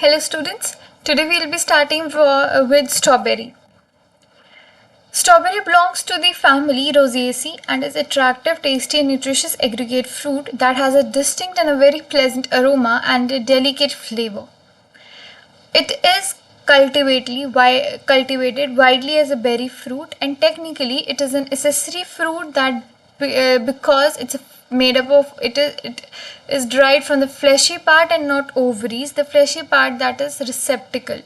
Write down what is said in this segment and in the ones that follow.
Hello students, today we will be starting with strawberry. Strawberry belongs to the family Rosaceae and is attractive, tasty and nutritious aggregate fruit that has a distinct and a very pleasant aroma and a delicate flavor. It is cultivated widely as a berry fruit, and technically it is an accessory fruit that because it's made up of it is derived from the fleshy part and not ovaries, the fleshy part that is receptacle.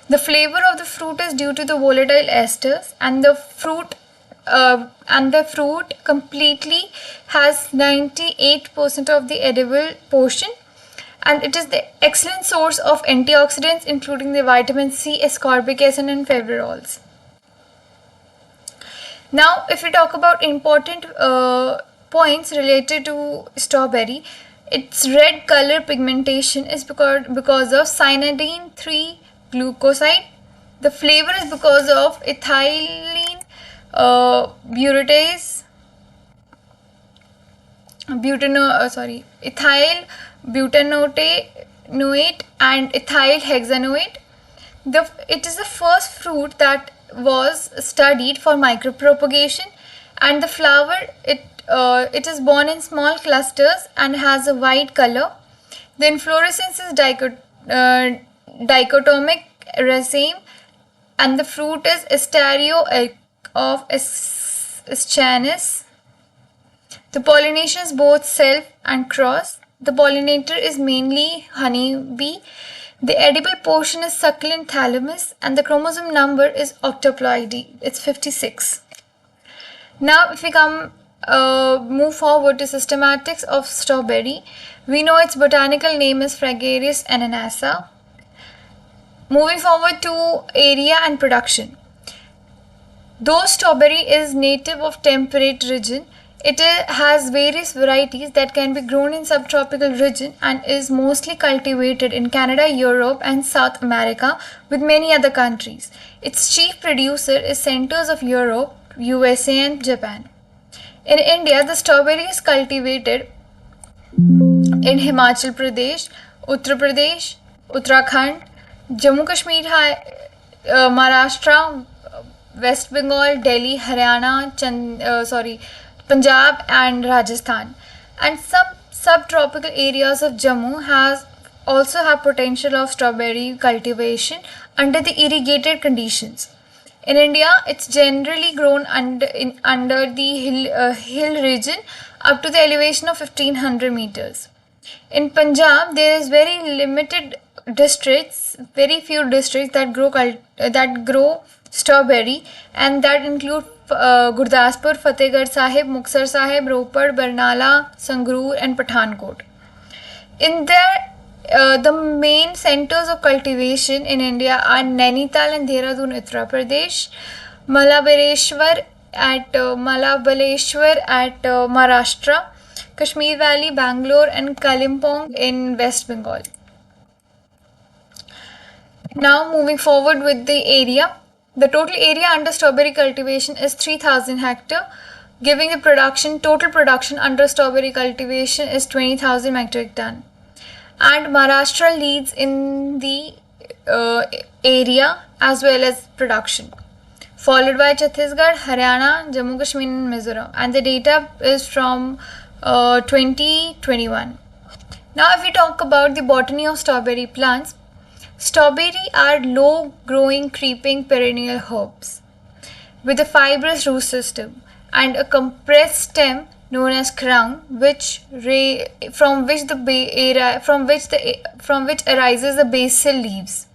The flavor of the fruit is due to the volatile esters, and the fruit completely has 98% of the edible portion, and it is the excellent source of antioxidants including the vitamin C, ascorbic acid and fibrols. Now if we talk about important points related to strawberry, its red color pigmentation is because of cyanidine 3 glucoside. The flavor is because of ethylene ethyl butanoate and ethyl hexanoate. It is the first fruit that was studied for micropropagation, and the flower it is born in small clusters and has a white color. The inflorescence is dichotomic raceme, and the fruit is stereo of Aschanus. The pollination is both self and cross. The pollinator is mainly honeybee. The edible portion is succulent thalamus, and the chromosome number is octoploidy. It's 56. Now, if we move forward to systematics of strawberry, we know its botanical name is Fragaris ananassa. Moving forward to area and production. Though strawberry is native of temperate region, it has various varieties that can be grown in subtropical region and is mostly cultivated in Canada, Europe and South America with many other countries. Its chief producer is centers of Europe, USA and Japan. In India, the strawberry is cultivated in Himachal Pradesh, Uttar Pradesh, Uttarakhand, Jammu Kashmir, Maharashtra, West Bengal, Delhi, Haryana, Punjab and Rajasthan, and some subtropical areas of Jammu also have potential of strawberry cultivation under the irrigated conditions. In India, it's generally grown under the hill region up to the elevation of 1500 meters. In Punjab, there is very few districts that grow strawberry, and that include Gurdaspur, Fatehgarh Sahib, Muksar Sahib, Ropar, Barnala, Sangrur and Pathankot. In there, the main centers of cultivation in India are Nainital and Dehradun, Uttar Pradesh, Malabaleshwar at Maharashtra, Kashmir Valley, Bangalore and Kalimpong in West Bengal. Now moving forward with the area. The total area under strawberry cultivation is 3000 hectare, giving the total production under strawberry cultivation is 20,000 metric ton. And Maharashtra leads in the area as well as production, followed by Chhattisgarh, Haryana, Jammu Kashmir and Mizoram, and the data is from 2021. Now if we talk about the botany of strawberry plants, strawberry are low-growing creeping perennial herbs with a fibrous root system and a compressed stem known as crown, from which arises the basal leaves.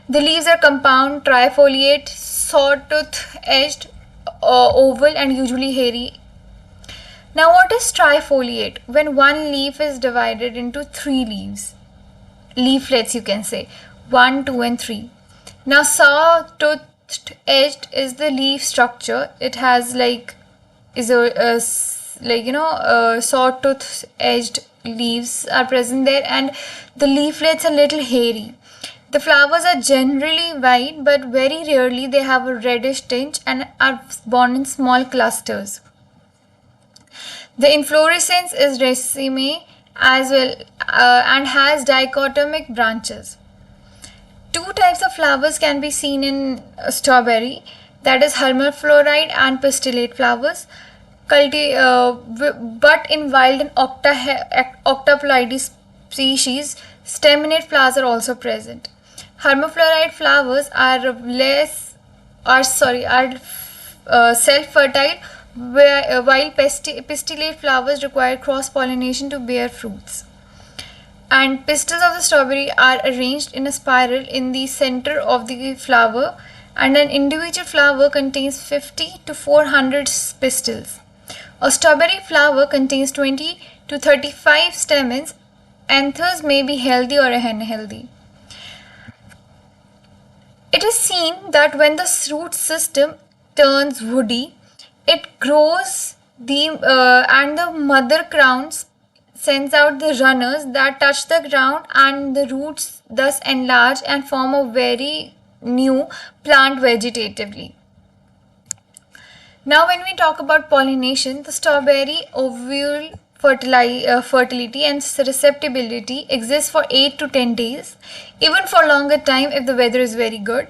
The leaves are compound, trifoliate, sawtooth-edged, oval, and usually hairy. Now, what is trifoliate? When one leaf is divided into 3 leaflets, you can say 1, 2 and 3. Now sawtooth-edged is the leaf structure. It has sawtooth-edged leaves are present there, and the leaflets are little hairy. The flowers are generally white, but very rarely they have a reddish tinge and are born in small clusters. The inflorescence is raceme as well and has dichotomic branches. Two types of flowers can be seen in strawberry, that is hermaphrodite and pistillate flowers. But in wild and octaploidy species, staminate flowers are also present. Hermaphrodite flowers are self-fertile, while pistillate flowers require cross-pollination to bear fruits. And pistils of the strawberry are arranged in a spiral in the center of the flower, and an individual flower contains 50 to 400 pistils. A strawberry flower contains 20 to 35 stamens. Anthers may be healthy or unhealthy. It is seen that when the root system turns woody, it grows and the mother crown sends out the runners that touch the ground, and the roots thus enlarge and form a very new plant vegetatively. Now when we talk about pollination, the strawberry ovule fertility and receptibility exists for 8 to 10 days, even for longer time if the weather is very good.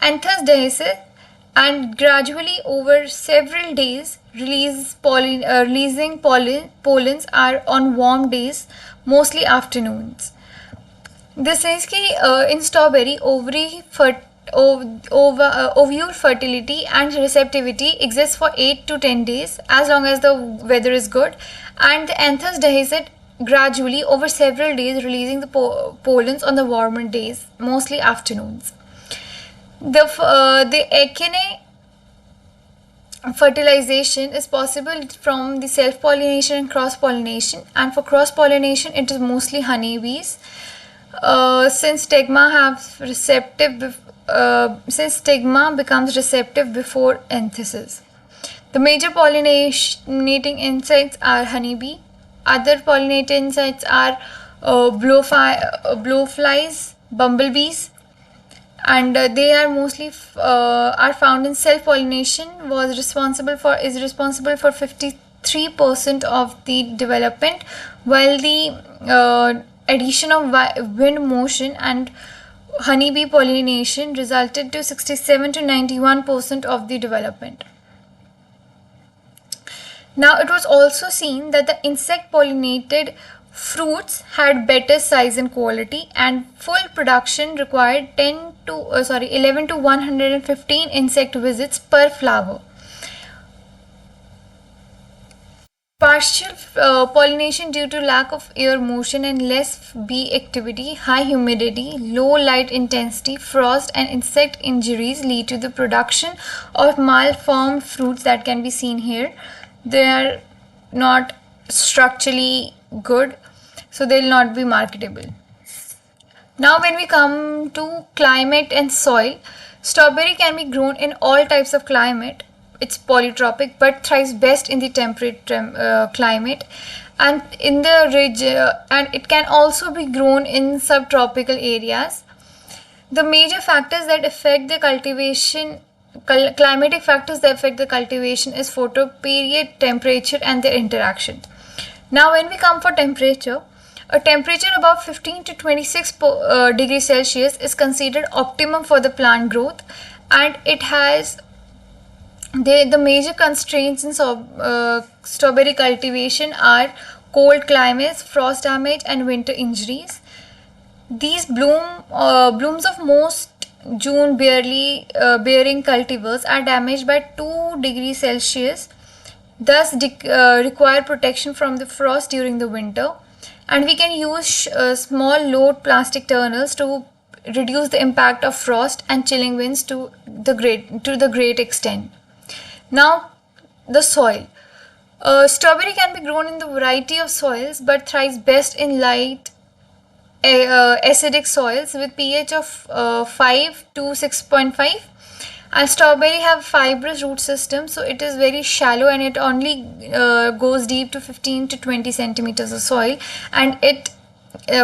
Anthers dehiscence and gradually over several days releasing pollens are on warm days, mostly afternoons. This is in strawberry ovule fertility and receptivity exists for 8 to 10 days as long as the weather is good, and the anthers dehiscence gradually over several days, releasing the pollens on the warmer days, mostly afternoons. The achene fertilization is possible from the self-pollination and cross-pollination, and for cross-pollination it is mostly honeybees. Since stigma becomes receptive before anthesis. The major pollinating insects are honeybee. Other pollinating insects are blowflies, bumblebees, and they are mostly are found in self-pollination. Is responsible for 53% of the development, while the addition of wind motion and honeybee pollination resulted to 67 to 91% of the development. Now it was also seen that the insect pollinated fruits had better size and quality, and full production required 11 to 115 insect visits per flower. Partial pollination due to lack of air motion and less bee activity, high humidity, low light intensity, frost, and insect injuries lead to the production of malformed fruits that can be seen here. They are not structurally good, so they will not be marketable. Now when we come to climate and soil, strawberry can be grown in all types of climate. It's polytropic but thrives best in the temperate climate, and in the ridge, and it can also be grown in subtropical areas. The major factors that affect the cultivation, climatic factors that affect the cultivation is photoperiod, temperature, and their interaction. Now when we come for temperature, a temperature above 15 to 26 degrees Celsius is considered optimum for the plant growth, and it has the major constraints in strawberry cultivation are cold climates, frost damage, and winter injuries. These blooms of most June bearing cultivars are damaged by 2 degrees Celsius, thus require protection from the frost during the winter. And we can use small load plastic tunnels to reduce the impact of frost and chilling winds to the great extent. Now, the soil. Strawberry can be grown in the variety of soils but thrives best in light acidic soils with pH of 5 to 6.5. And strawberry have fibrous root system, so it is very shallow and it only goes deep to 15 to 20 centimeters of soil, and it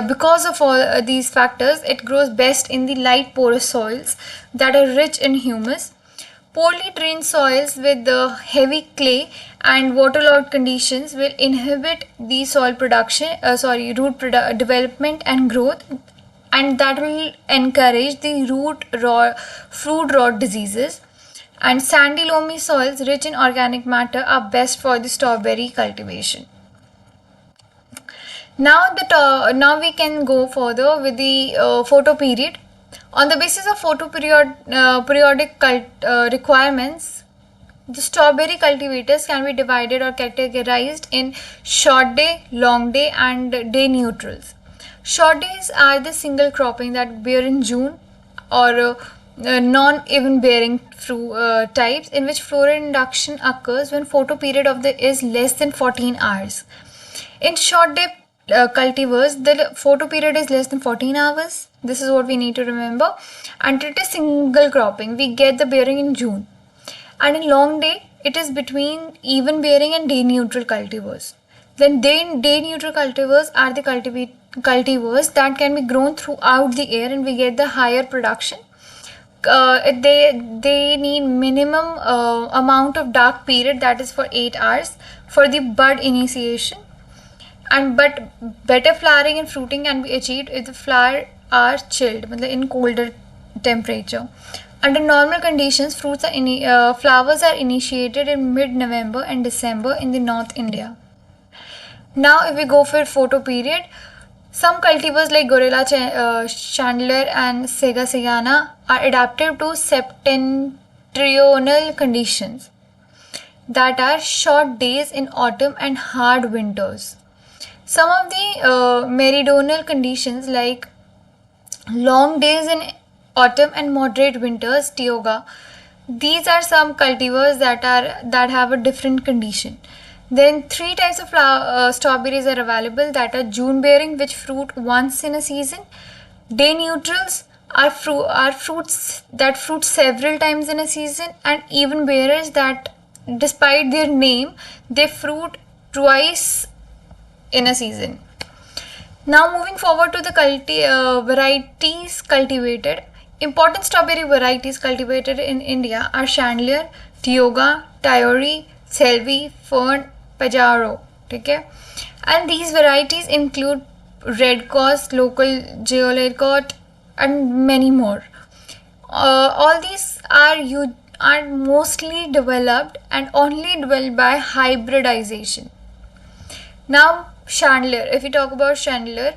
because of all these factors, it grows best in the light porous soils that are rich in humus. Poorly drained soils with the heavy clay and waterlogged conditions will inhibit the soil production, development and growth, and that will encourage the fruit rot diseases. And sandy loamy soils rich in organic matter are best for the strawberry cultivation. Now we can go further with the photo period. On the basis of periodic requirements, the strawberry cultivators can be divided or categorized in short day, long day, and day neutrals. Short days are the single cropping that bear in June, or non-even bearing fruit types, in which floral induction occurs when photo period of the is less than 14 hours. In short day cultivars, the photo period is less than 14 hours. This is what we need to remember. And it is single cropping. We get the bearing in June. And in long day, it is between even bearing and day neutral cultivars. Then day neutral cultivars are the cultivars that can be grown throughout the year, and we get the higher production. They need minimum amount of dark period, that is for 8 hours, for the bud initiation. But better flowering and fruiting can be achieved if the flowers are chilled, in colder temperature. Under normal conditions, flowers are initiated in mid-November and December in the North India. Now, if we go for photo period, some cultivars like Gorilla Chandler and Sega Segana are adapted to septentrional conditions, that are short days in autumn and hard winters. Some of the meridional conditions like long days in autumn and moderate winters, Tioga. These are some cultivars that have a different condition. Then 3 types of strawberries are available, that are June bearing, which fruit once in a season. Day neutrals are fruits that fruit several times in a season, and even bearers that, despite their name, they fruit twice in a season. Now moving forward to the varieties cultivated. Important strawberry varieties cultivated in India are Chandler, Tioga, Tayori, Selvi, Fern, Pajaro. Okay? And these varieties include Red Coast, local Geolecot, and many more. All these are mostly developed and only developed by hybridization. Now, Chandler. If we talk about Chandler,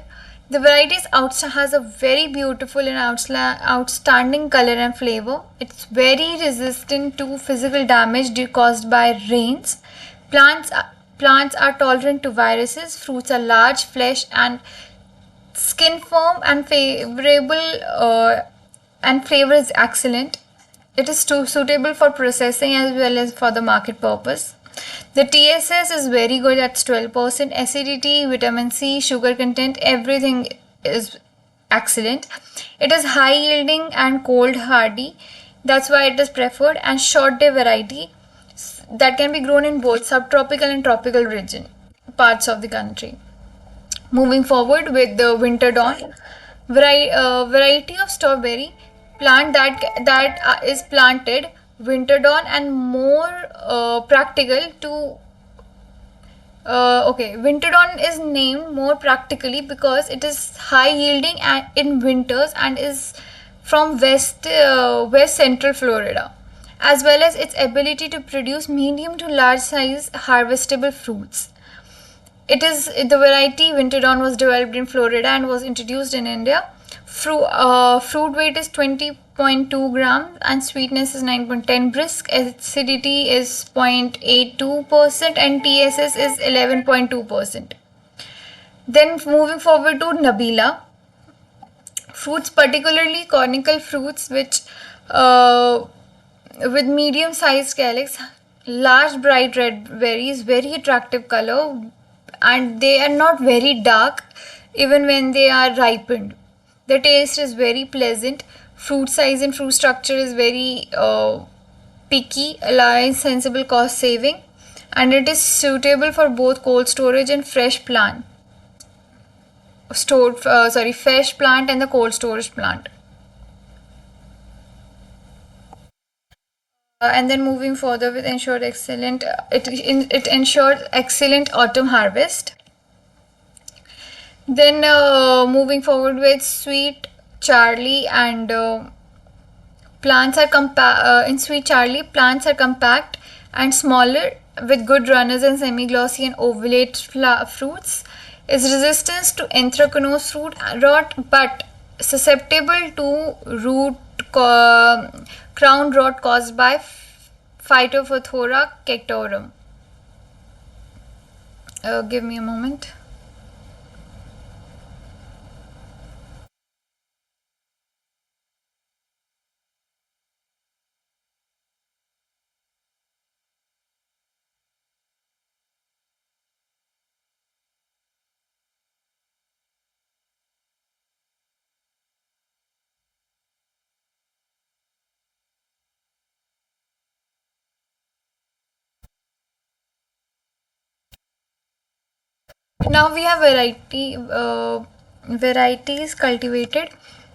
the variety has a very beautiful and outstanding color and flavor. It's very resistant to physical damage caused by rains. Plants are tolerant to viruses. Fruits are large, flesh and skin firm and favorable, and flavor is excellent. It is suitable for processing as well as for the market purpose. The TSS is very good, that's 12%. Acidity, vitamin C, sugar content, everything is excellent. It is high yielding and cold hardy. That's why it is preferred. And short day variety that can be grown in both subtropical and tropical region parts of the country. Moving forward with the winter dawn, variety of strawberry plant that is planted winter dawn and more practical to winter dawn is named more practically because it is high yielding in winters and is from west central Florida, as well as its ability to produce medium to large size harvestable fruits. It is the variety winter dawn was developed in Florida and was introduced in India. Fruit weight is 20.2 grams and sweetness is 9.10. Brisk acidity is 0.82% and TSS is 11.2%. Then moving forward to Nabila. Fruits, particularly conical fruits, which with medium sized calyx, large bright red berries, very attractive color, and they are not very dark even when they are ripened. The taste is very pleasant. Fruit size and fruit structure is very picky, allowing sensible cost saving, and it is suitable for both cold storage and fresh plant. Fresh plant and the cold storage plant. And then moving further with ensured excellent, it ensures excellent autumn harvest. Then moving forward with sweet Charlie and plants are in Sweet Charlie, plants are compact and smaller with good runners and semi-glossy and ovulate fruits. Is resistant to anthracnose fruit rot but susceptible to crown rot caused by Phytophthora cactorum. Give me a moment. Now we have varieties cultivated.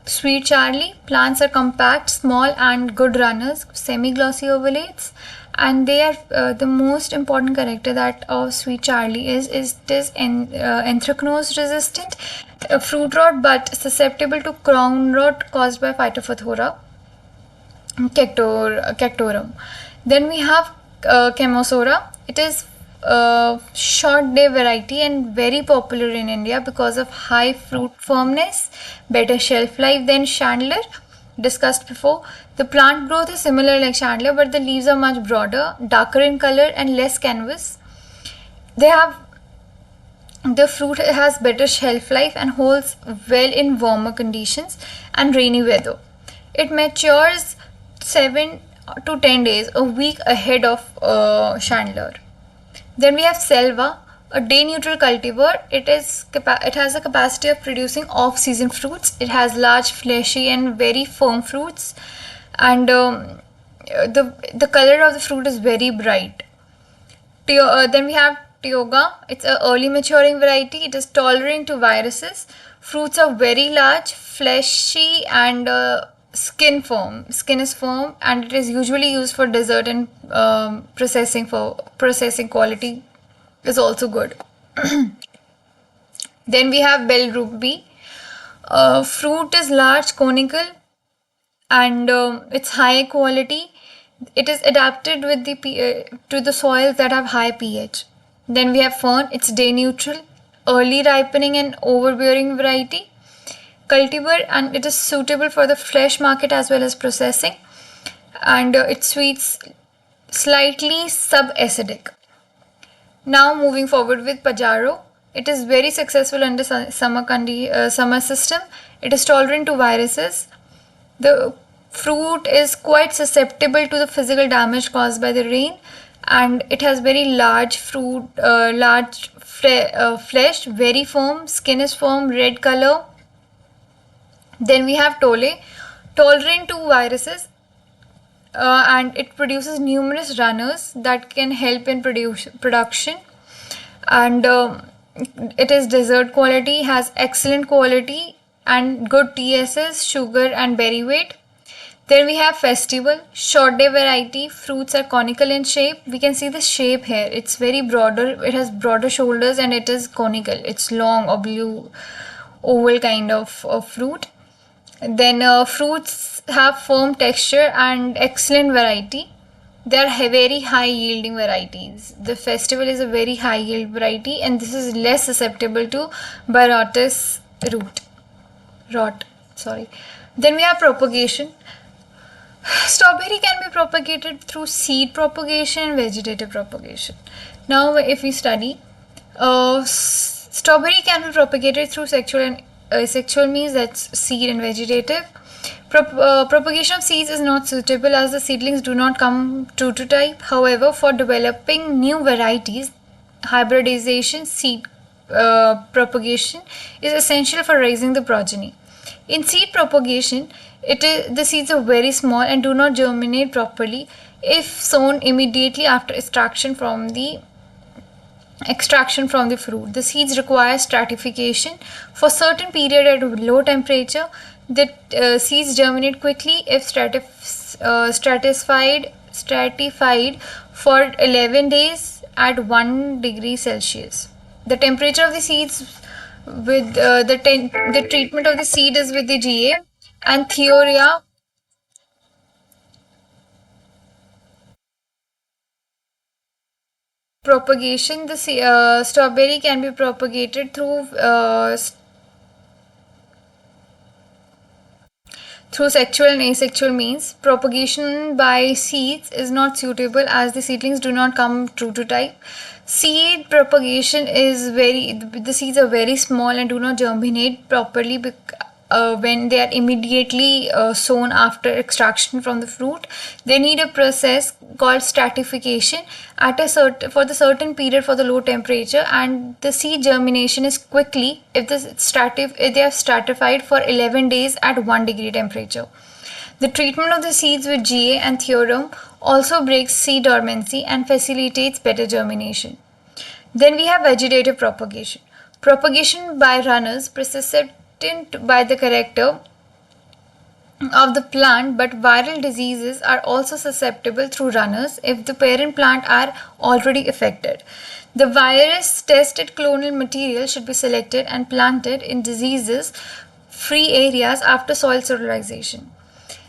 Sweet Charlie plants are compact, small, and good runners, semi-glossy ovulates, and they are the most important character that of Sweet Charlie is it is anthracnose resistant, fruit rot, but susceptible to crown rot caused by Phytophthora cactorum. Then we have Chemosora. It is a short day variety and very popular in India because of high fruit firmness, better shelf life than Chandler, discussed before. The plant growth is similar like Chandler, but the leaves are much broader, darker in color, and less canvas. They have the fruit has better shelf life and holds well in warmer conditions and rainy weather. It matures 7 to 10 days, a week ahead of Chandler. Then we have Selva, a day neutral cultivar. It has a capacity of producing off season fruits. It has large, fleshy, and very firm fruits, and the color of the fruit is very bright. Then we have Tioga. It's an early maturing variety. It is tolerant to viruses. Fruits are very large, fleshy, and skin firm. Skin is firm, and it is usually used for dessert and processing. For processing quality is also good. Then we have Bell Ruby. Fruit is large, conical, and it's high quality. It is adapted with to the soils that have high pH. Then we have Fern. It's day neutral, early ripening and overbearing variety cultivar, and it is suitable for the fresh market as well as processing, and its sweets slightly sub-acidic. Now moving forward with Pajaro. It is very successful under summer system. It is tolerant to viruses. The fruit is quite susceptible to the physical damage caused by the rain, and it has very large flesh, very firm, skin is firm, red color. Then we have Tole, tolerant to viruses, and it produces numerous runners that can help in production, and it is dessert quality, has excellent quality and good TSS, sugar and berry weight. Then we have Festival, short day variety. Fruits are conical in shape. We can see the shape here. It's very broader. It has broader shoulders and it is conical. It's long, oblong, oval kind of fruit. Then fruits have firm texture and excellent variety. They are very high yielding varieties. The Festival is a very high yield variety, and this is less susceptible to Barotis rot. Sorry. Then we have propagation. Strawberry can be propagated through seed propagation and vegetative propagation. Now, if we study, strawberry can be propagated through sexual means, that's seed and vegetative. Propagation of seeds is not suitable as the seedlings do not come true to type. However, for developing new varieties, hybridization seed propagation is essential for raising the progeny. In seed propagation, the seeds are very small and do not germinate properly if sown immediately after extraction from the fruit. The seeds require stratification for certain period at low temperature. The seeds germinate quickly if stratified for 11 days at 1 degree Celsius. The temperature of the seeds with the treatment of the seed is with the GA. and Theoria propagation. The strawberry can be propagated through sexual and asexual means. Propagation by seeds is not suitable as the seedlings do not come true to type. Seed propagation is the seeds are very small and do not germinate properly when they are immediately sown after extraction from the fruit. They need a process called stratification at a for the certain period for the low temperature, and the seed germination is quickly if they are stratified for 11 days at 1 degree temperature. The treatment of the seeds with GA and theorem also breaks seed dormancy and facilitates better germination. Then we have vegetative propagation. Propagation by runners persistent by the character of the plant, but viral diseases are also susceptible through runners if the parent plant are already affected. The virus tested clonal material should be selected and planted in diseases free areas after soil sterilization.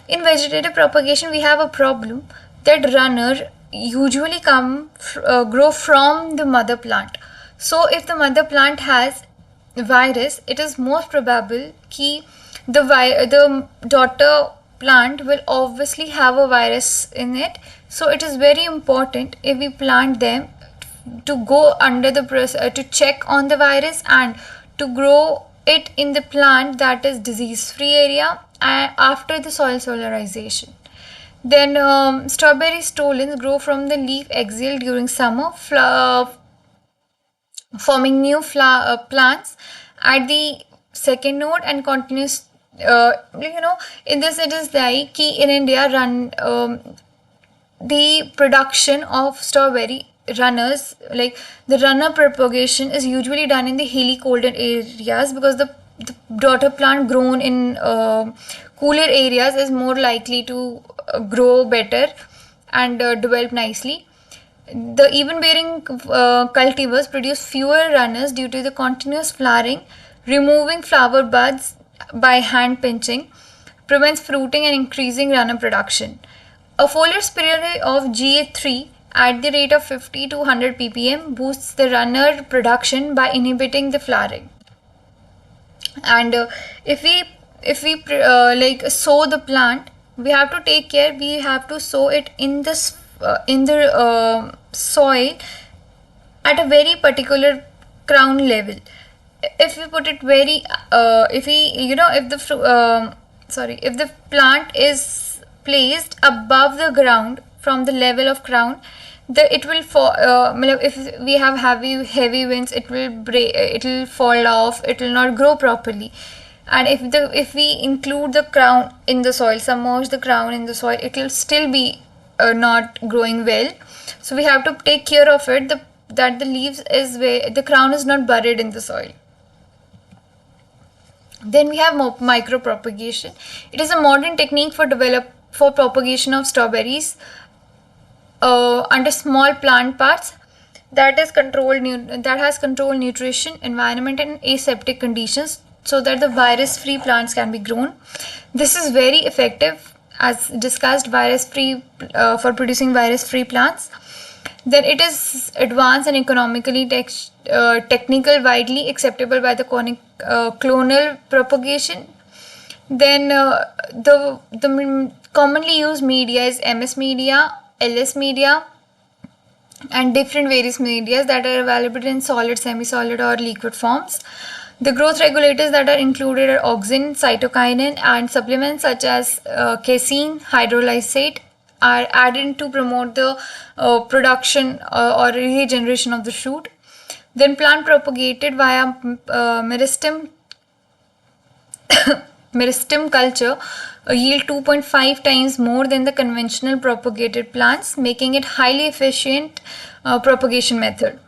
In vegetative propagation, we have a problem that runner usually grow from the mother plant. So if the mother plant has virus, it is most probable that the daughter plant will obviously have a virus in it. So it is very important if we plant them to go under the process to check on the virus and to grow it in the plant that is disease free area after the soil solarization. Then strawberry stolons grow from the leaf exhaled during summer, forming new plants at the second node and continuous. In this it is like key in India the production of strawberry runners, like the runner propagation is usually done in the hilly colder areas because the daughter plant grown in cooler areas is more likely to grow better and develop nicely. The even bearing cultivars produce fewer runners due to the continuous flowering. Removing flower buds by hand pinching prevents fruiting and increasing runner production. A foliar spray of GA3 at the rate of 50 to 100 ppm boosts the runner production by inhibiting the flowering. And if we like sow the plant, we have to take care. We have to sow it in the soil at a very particular crown level. If we put it very if we if the plant is placed above the ground from the level of crown, it will fall. If we have heavy winds, it will break, it will fall off, it will not grow properly. And if we include the crown in the soil, submerge the crown in the soil, it will still be not growing well. So we have to take care of it, that the leaves is where the crown is not buried in the soil. Then we have micro propagation. It is a modern technique for propagation of strawberries under small plant parts that has controlled nutrition, environment, and aseptic conditions, so that the virus-free plants can be grown. This is very effective, as discussed, for producing virus-free plants. Then it is advanced and economically technical, widely acceptable by the clonal propagation. Then the commonly used media is MS media, LS media, and different various medias that are available in solid, semi-solid, or liquid forms. The growth regulators that are included are auxin, cytokinin, and supplements such as casein, hydrolysate are added to promote the production or regeneration of the shoot. Then plant propagated via meristem culture yield 2.5 times more than the conventional propagated plants, making it highly efficient propagation method.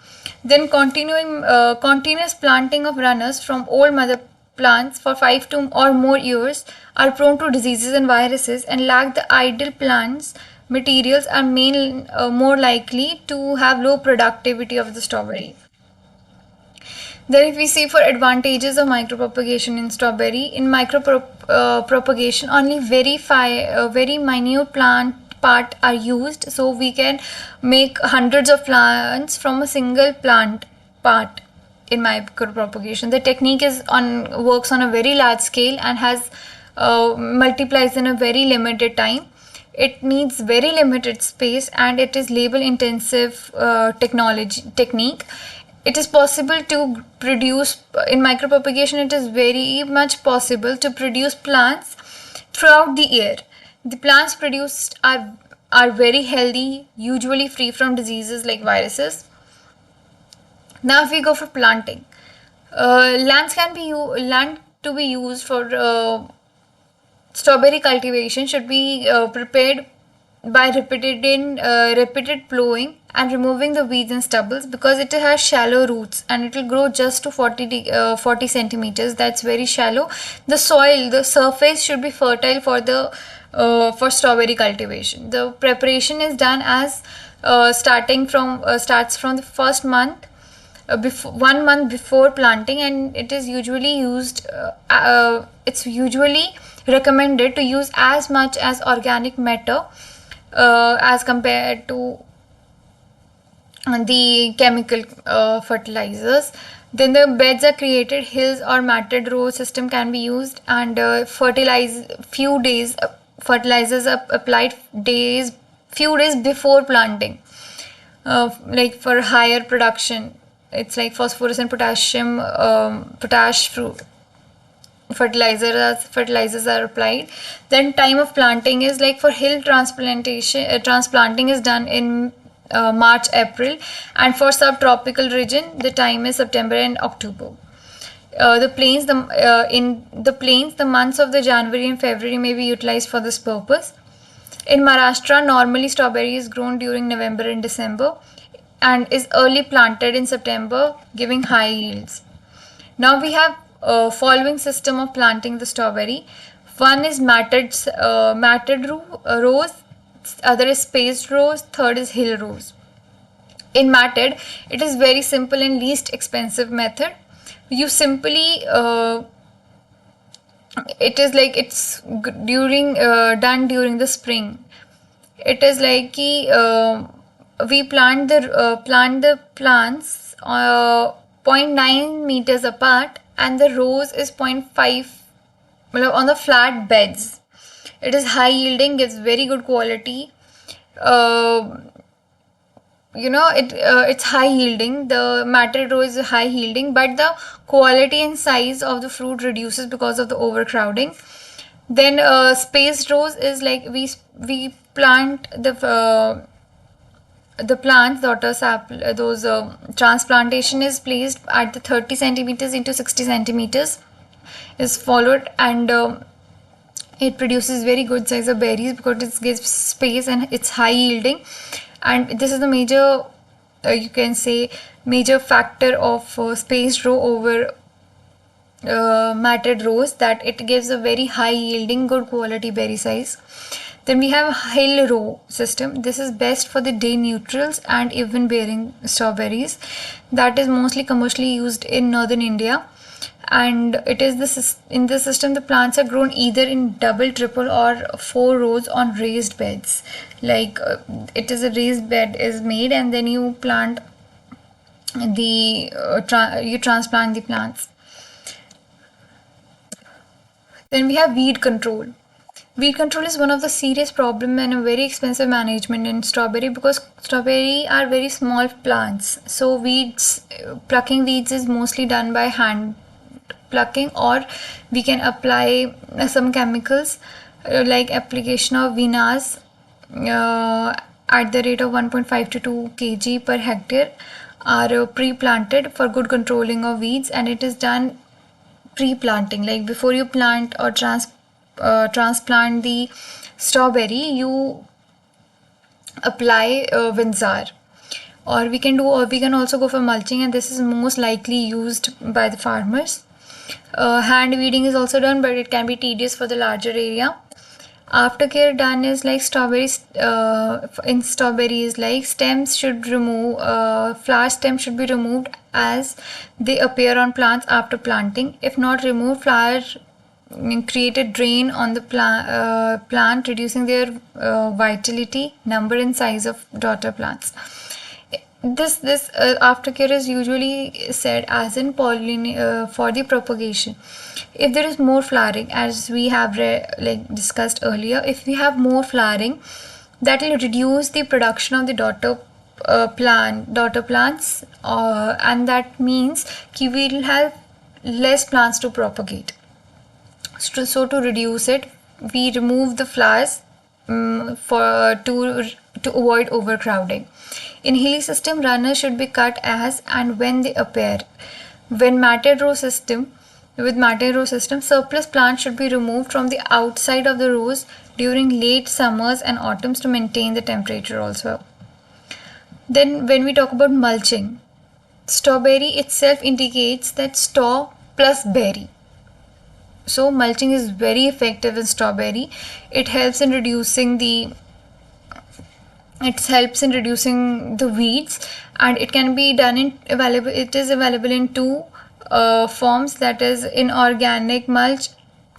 Then continuous planting of runners from old mother plants for 5 to or more years are prone to diseases and viruses and lack the ideal plants materials, are more likely to have low productivity of the strawberry. Then if we see for advantages of micropropagation in strawberry, in micropropagation only very minute plant part are used, so we can make hundreds of plants from a single plant part. In micropropagation, the technique works on a very large scale and has multiplies in a very limited time. It needs very limited space and it is labor intensive technique. It is possible to produce in micropropagation. It is very much possible to produce plants throughout the year. The plants produced are very healthy, usually free from diseases like viruses. Now if we go for planting, land to be used for strawberry cultivation should be prepared by repeated plowing and removing the weeds and stubbles, because it has shallow roots and it will grow just to 40 centimeters. That's very shallow. The surface should be fertile for strawberry cultivation. The preparation is done as starts from the first month, 1 month before planting, and it is usually used. It's usually recommended to use as much as organic matter as compared to the chemical fertilizers. Then the beds are created, hills or matted row system can be used, and fertilizers are applied few days before planting, like for higher production. It's like phosphorus and potash fruit fertilizers are applied. Then time of planting is like for hill transplanting is done in March April, and for subtropical region the time is September and October. In the plains the months of the January and February may be utilized for this purpose. In Maharashtra, normally strawberry is grown during November and December and is early planted in September, giving high yields. Now we have following system of planting the strawberry. One is matted rows, other is spaced rows, third is hill rows. In matted, it is very simple and least expensive method. You simply it's done during the spring. It is like we plant the plants 0.9 meters apart, and the rows is 0.5 on the flat beds. It is high yielding, gives very good quality. It's high yielding. The matted row is high yielding, but the quality and size of the fruit reduces because of the overcrowding. Then spaced rows is like we plant the plants, transplantation is placed at the 30 centimeters into 60 centimeters is followed, and it produces very good size of berries because it gives space and it's high yielding. And this is the major major factor of spaced row over matted rows, that it gives a very high yielding good quality berry size. Then we have hill row system. This is best for the day neutrals and even bearing strawberries. That is mostly commercially used in northern India, and it is in this system the plants are grown either in double, triple or 4 rows on raised beds. Like it is a raised bed is made, and then you plant you transplant the plants. Then we have weed control. Weed control is one of the serious problem and a very expensive management in strawberry, because strawberry are very small plants. So plucking weeds is mostly done by hand plucking, or we can apply some chemicals like application of Vinas at the rate of 1.5 to 2 kg per hectare are pre-planted for good controlling of weeds, and it is done pre-planting, like before you plant or transplant the strawberry, you apply Winzar, or we can also go for mulching, and this is most likely used by the farmers. Hand weeding is also done, but it can be tedious for the larger area. Aftercare done is like strawberries. In strawberries, like stems should remove, flower stems should be removed as they appear on plants after planting. If not removed, flower create a drain on the plant, reducing their vitality, number, and size of daughter plants. This aftercare is usually said as in for the propagation. If there is more flowering, as we have like discussed earlier, if we have more flowering, that will reduce the production of the daughter plants, and that means we will have less plants to propagate. So to reduce it, we remove the flowers for to avoid overcrowding. In hilly system, runners should be cut as and when they appear. When matted row system, with matted row system, surplus plants should be removed from the outside of the rows during late summers and autumns to maintain the temperature also. Then when we talk about mulching, strawberry itself indicates that straw plus berry. So mulching is very effective in strawberry. It helps in reducing the weeds, and it can be done it is available in two forms, that is inorganic mulch,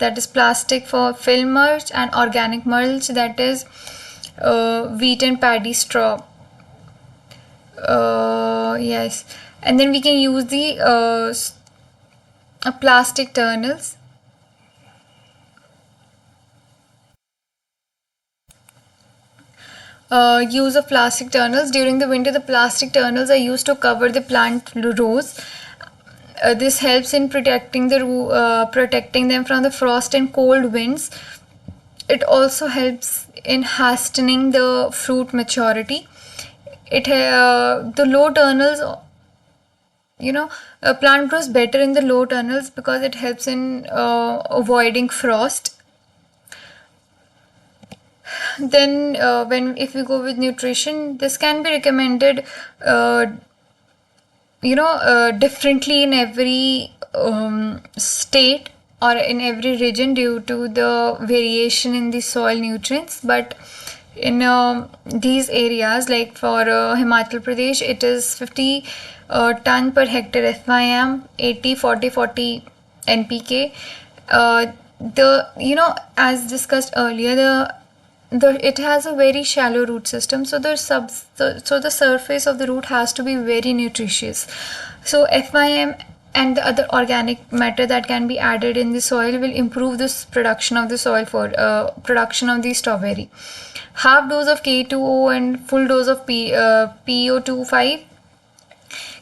that is plastic for film mulch, and organic mulch, that is wheat and paddy straw. Yes, and then we can use the plastic tunnels. Use of plastic tunnels. During the winter, the plastic tunnels are used to cover the plant rows. This helps in protecting them from the frost and cold winds. It also helps in hastening the fruit maturity. The low tunnels, a plant grows better in the low tunnels because it helps in avoiding frost. Then if we go with nutrition, this can be recommended differently in every state or in every region due to the variation in the soil nutrients. But in these areas, like for Himachal Pradesh, it is 50 ton per hectare FIM, 80 40 40 NPK. As discussed earlier, it has a very shallow root system, so the surface of the root has to be very nutritious. So FIM and the other organic matter that can be added in the soil will improve this production of the soil for production of the strawberry. Half dose of K2O and full dose of PO25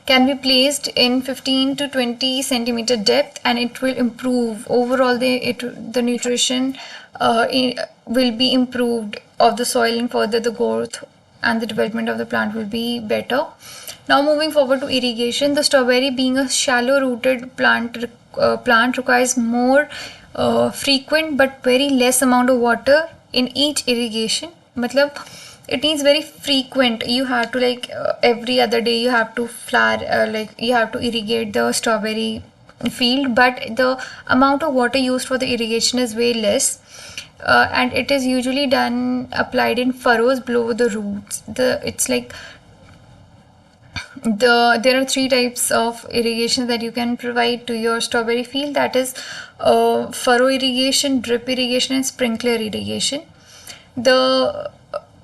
can be placed in 15 to 20 centimeter depth, and it will improve overall the nutrition will be improved of the soil, and further the growth and the development of the plant will be better. Now moving forward to irrigation, the strawberry being a shallow rooted plant requires more frequent but very less amount of water in each irrigation. It needs very frequent. You have to every other day you have to you have to irrigate the strawberry field, but the amount of water used for the irrigation is way less. And it is usually applied in furrows below the roots. There are three types of irrigation that you can provide to your strawberry field, that is furrow irrigation, drip irrigation, and sprinkler irrigation. The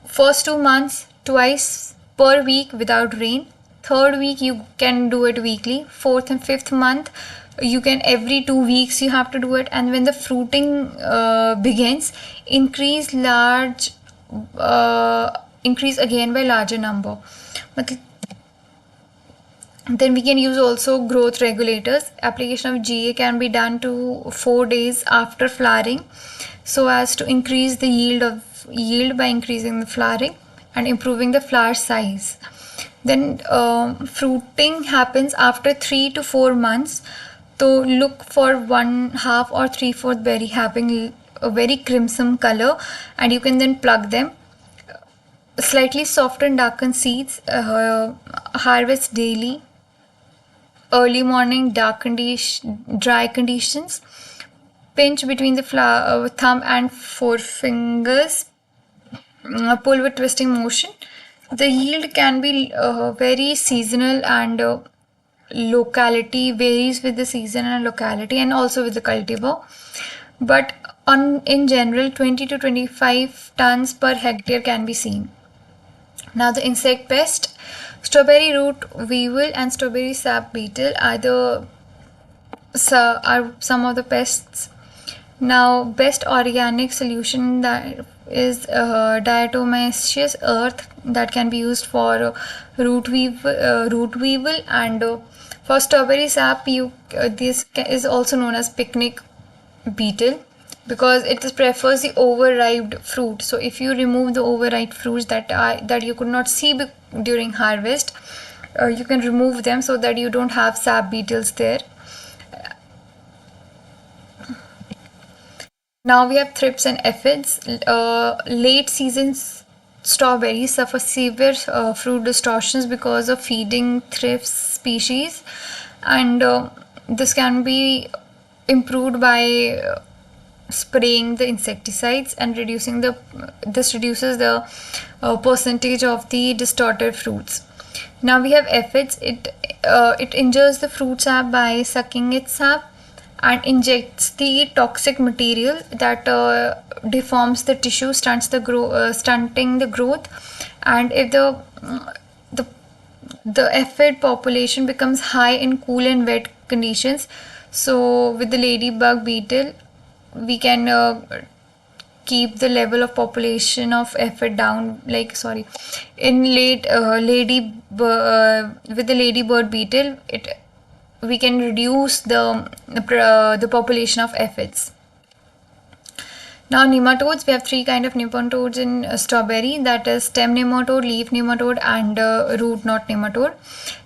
first 2 months, twice per week without rain. Third week you can do it weekly. Fourth and fifth month you can every 2 weeks you have to do it. And when the fruiting begins, increase again by larger number. Then we can use also growth regulators. Application of GA can be done to 4 days after flowering, so as to increase the yield by increasing the flowering and improving the flower size. Then fruiting happens after 3 to 4 months. So look for 1/2 or 3/4 berry having a very crimson color, and you can then pluck them. Slightly soft and darkened seeds, harvest daily. Early morning, dry conditions. pinch between the thumb and forefingers, pull with twisting motion. The yield can be very seasonal, and locality varies with the season and locality, and also with the cultivar. But in general, 20 to 25 tons per hectare can be seen. Now the insect pest, strawberry root weevil and strawberry sap beetle are some of the pests. Now, best organic solution that is diatomaceous earth that can be used for root weevil, and for strawberry sap, this is also known as picnic beetle, because it prefers the overripe fruit. So if you remove the overripe fruits that you could not see during harvest, you can remove them so that you don't have sap beetles there. Now we have thrips and aphids. Late season strawberries suffer severe fruit distortions because of feeding thrips species, and this can be improved by spraying the insecticides and this reduces the percentage of the distorted fruits. Now we have aphids. It injures the fruit sap by sucking its sap and injects the toxic material that deforms the tissue, stunting the growth. And if the aphid population becomes high in cool and wet conditions, so with the ladybug beetle, we can keep the level of population of aphid down. With the ladybird beetle, we can reduce the population of aphids. Now nematodes, we have three kind of nematodes in strawberry, that is stem nematode, leaf nematode, and root knot nematode.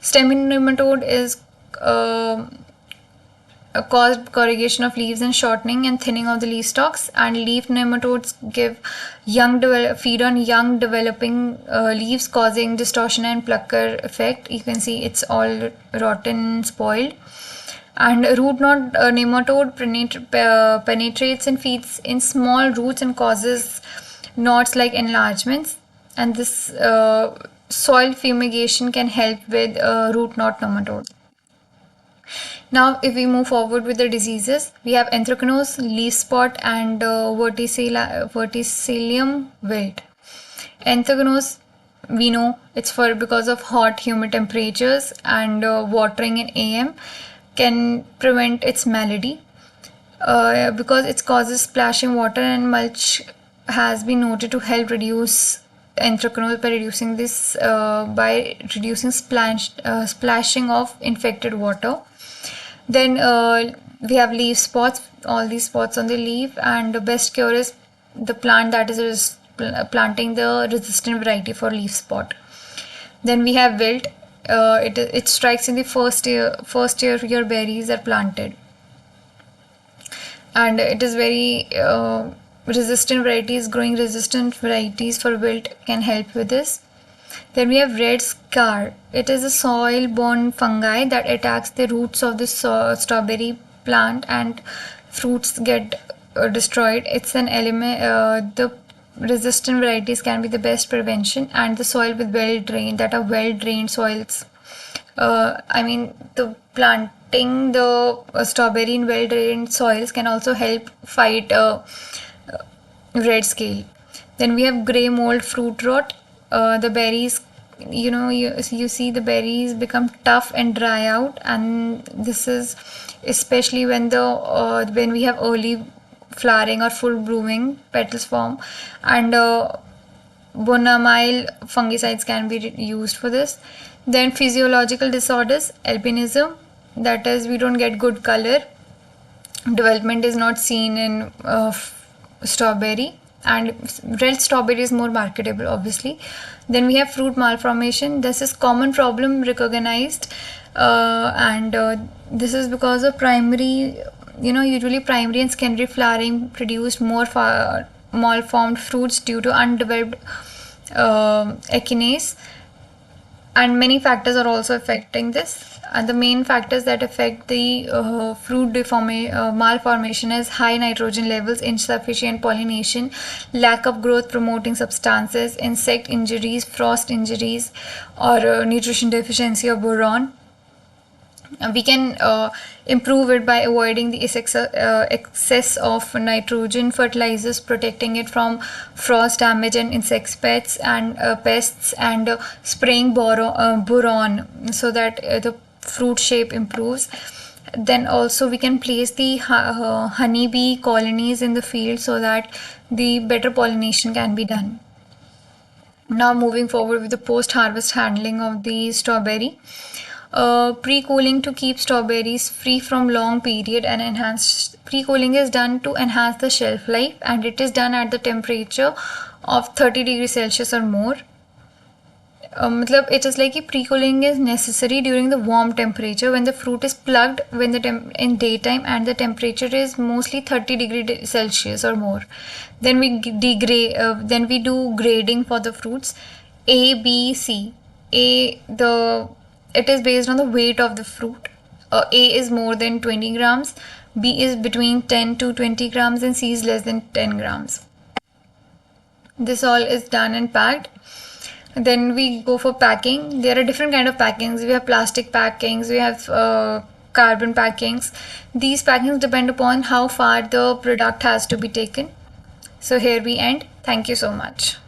Stem nematode is caused corrugation of leaves and shortening and thinning of the leaf stalks, and leaf nematodes feed on young developing leaves, causing distortion and plucker effect. You can see it's all rotten, spoiled. And root knot nematode penetrates and feeds in small roots and causes knots like enlargements, and this soil fumigation can help with root knot nematode. Now, if we move forward with the diseases, we have anthracnose, leaf spot, and verticillium wilt. Anthracnose, we know it's because of hot, humid temperatures, and watering in AM can prevent its malady. Because it causes splashing water, and mulch has been noted to help reduce anthracnose by reducing splashing of infected water. Then we have leaf spots, all these spots on the leaf, and the best cure is the plant that is planting the resistant variety for leaf spot. Then we have wilt. It strikes in the first year your berries are planted, and it is very growing resistant varieties for wilt can help with this. Then we have red scar. It is a soil-borne fungi that attacks the roots of the strawberry plant, and fruits get destroyed. It's an element. The resistant varieties can be the best prevention, and the soil with well-drained soils. The planting the strawberry in well-drained soils can also help fight red scale. Then we have grey mold fruit rot. The berries, you see the berries become tough and dry out, and this is especially when we have early flowering or full blooming petals form, and bonamyl fungicides can be used for this. Then physiological disorders, albinism, that is we don't get good color, development is not seen in strawberry, and red strawberry is more marketable, obviously. Then we have fruit malformation. This is common problem recognized, and this is because of usually primary and secondary flowering produced more malformed fruits due to undeveloped echinase, and many factors are also affecting this, and the main factors that affect the malformation is high nitrogen levels, insufficient pollination, lack of growth promoting substances, insect injuries, frost injuries, or nutrition deficiency of boron. We can improve it by avoiding the excess of nitrogen fertilizers, protecting it from frost damage and insect pests, and spraying boron so that the fruit shape improves. Then also we can place the honeybee colonies in the field so that the better pollination can be done. Now moving forward with the post-harvest handling of the strawberry. Pre-cooling to keep strawberries free from long period and enhanced pre-cooling is done to enhance the shelf life, and it is done at the temperature of 30 degrees Celsius or more. It is like pre-cooling is necessary during the warm temperature when the fruit is plucked when in daytime and the temperature is mostly 30 degrees Celsius or more. Then then we do grading for the fruits A, B, C. It is based on the weight of the fruit. A is more than 20 grams, B is between 10 to 20 grams, and C is less than 10 grams. This all is done and packed. Then we go for packing. There are different kind of packings. We have plastic packings, we have carbon packings. These packings depend upon how far the product has to be taken. So here we end. Thank you so much.